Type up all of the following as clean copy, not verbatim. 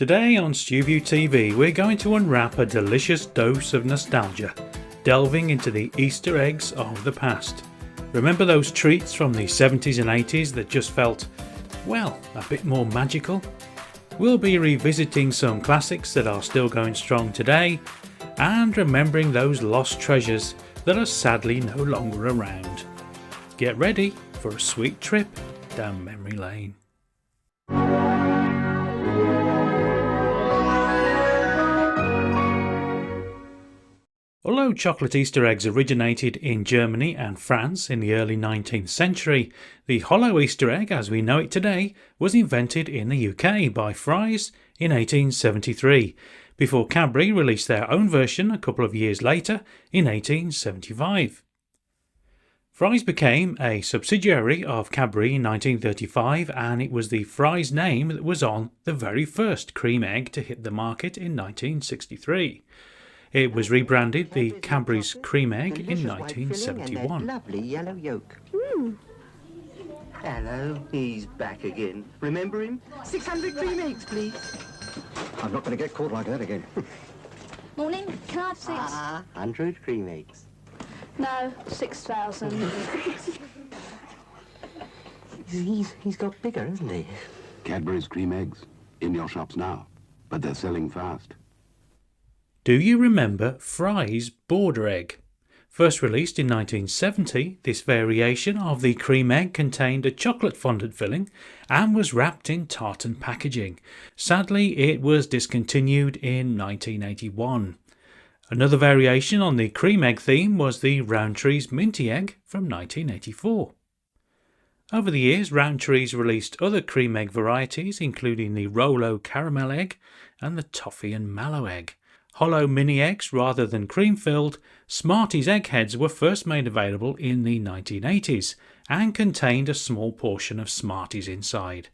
Today on Stuview TV we're going to unwrap a delicious dose of nostalgia, delving into the Easter eggs of the past. Remember those treats from the 70s and 80s that just felt, well, a bit more magical? We'll be revisiting some classics that are still going strong today and remembering those lost treasures that are sadly no longer around. Get ready for a sweet trip down memory lane. Although chocolate Easter eggs originated in Germany and France in the early 19th century, the hollow Easter egg as we know it today was invented in the UK by Fry's in 1873, before Cadbury released their own version a couple of years later in 1875. Fry's became a subsidiary of Cadbury in 1935, and it was the Fry's name that was on the very first cream egg to hit the market in 1963. It was rebranded the Cadbury's Cream Egg in 1971. Lovely yellow yolk. Hello, he's back again. Remember him? 600 cream eggs, please. I'm not going to get caught like that again. Morning, can I have 6? 100 cream eggs. No, 6,000. He's got bigger, hasn't he? Cadbury's cream eggs, in your shops now, but they're selling fast. Do you remember Fry's Border Egg? First released in 1970, this variation of the cream egg contained a chocolate fondant filling and was wrapped in tartan packaging. Sadly, it was discontinued in 1981. Another variation on the cream egg theme was the Rowntree's Minty Egg from 1984. Over the years, Rowntree's released other cream egg varieties, including the Rolo Caramel Egg and the Toffee and Mallow Egg. Hollow mini eggs rather than cream-filled, Smarties eggheads were first made available in the 1980s and contained a small portion of Smarties inside.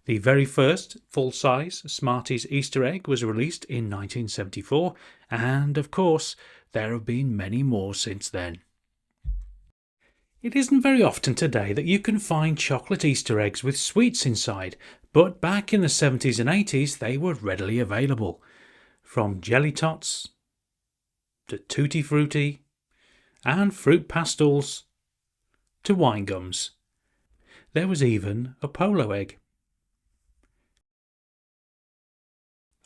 The very first full-size Smarties Easter egg was released in 1974, and of course there have been many more since then. It isn't very often today that you can find chocolate Easter eggs with sweets inside, but back in the 70s and 80s they were readily available. From Jelly Tots to Tutti Frutti and fruit pastels to wine gums. There was even a polo egg.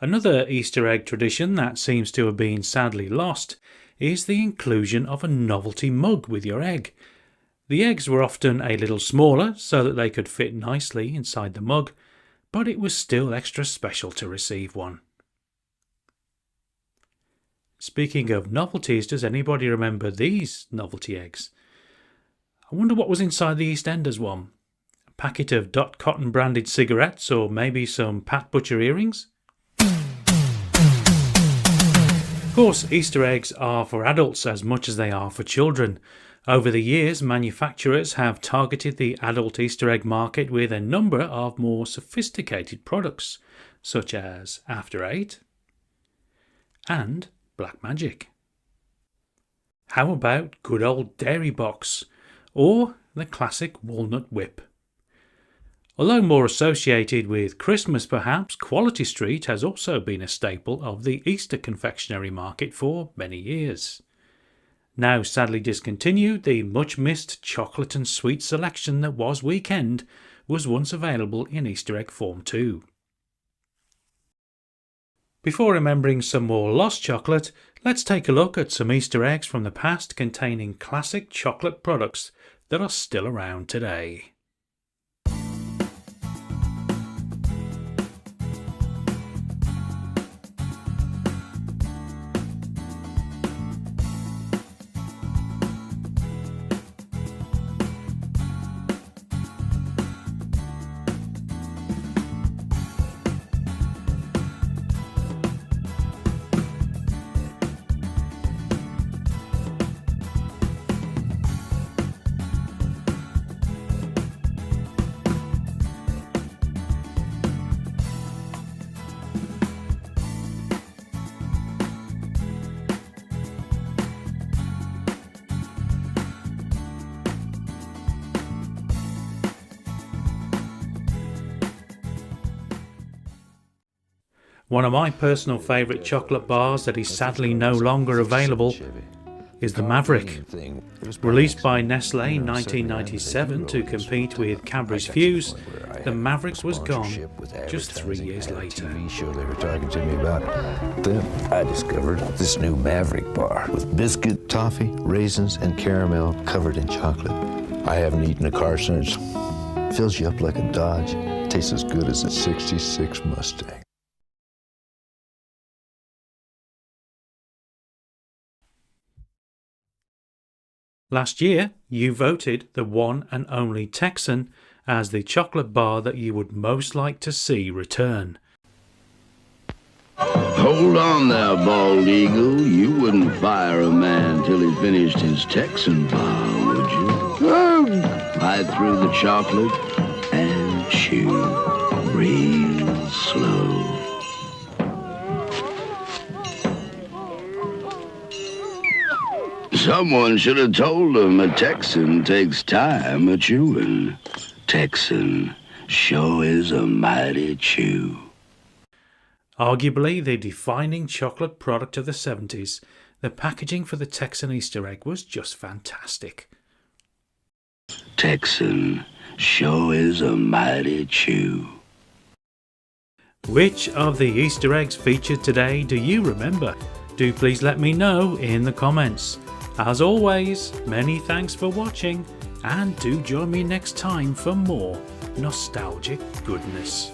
Another Easter egg tradition that seems to have been sadly lost is the inclusion of a novelty mug with your egg. The eggs were often a little smaller so that they could fit nicely inside the mug, but it was still extra special to receive one. Speaking of novelties, does anybody remember these novelty eggs? I wonder what was inside the EastEnders one. A packet of Dot Cotton branded cigarettes, or maybe some Pat Butcher earrings? Of course, Easter eggs are for adults as much as they are for children. Over the years, manufacturers have targeted the adult Easter egg market with a number of more sophisticated products, such as After 8 and Black Magic. How about good old Dairy Box or the classic Walnut Whip? Although more associated with Christmas perhaps, Quality Street has also been a staple of the Easter confectionery market for many years. Now sadly discontinued, the much missed chocolate and sweet selection that was Weekend was once available in Easter egg form too. Before remembering some more lost chocolate, let's take a look at some Easter eggs from the past containing classic chocolate products that are still around today. One of my personal favourite chocolate bars that is sadly no longer available is the Maverick. Released by Nestle in 1997 to compete with Cadbury's Fuse, the Maverick was gone just 3 years later. TV show they were talking to me about. Then I discovered this new Maverick bar with biscuit, toffee, raisins, and caramel covered in chocolate. I haven't eaten a car since. Fills you up like a Dodge. Tastes as good as a '66 Mustang. Last year, you voted the one and only Texan as the chocolate bar that you would most like to see return. Hold on there, bald eagle. You wouldn't fire a man till he finished his Texan bar, would you? Bite through the chocolate and chew real slow. Someone should have told him a Texan takes time a-chewing. Texan sure is a mighty chew. Arguably the defining chocolate product of the 70s, the packaging for the Texan Easter egg was just fantastic. Texan sure is a mighty chew. Which of the Easter eggs featured today do you remember? Do please let me know in the comments. As always, many thanks for watching, and do join me next time for more nostalgic goodness.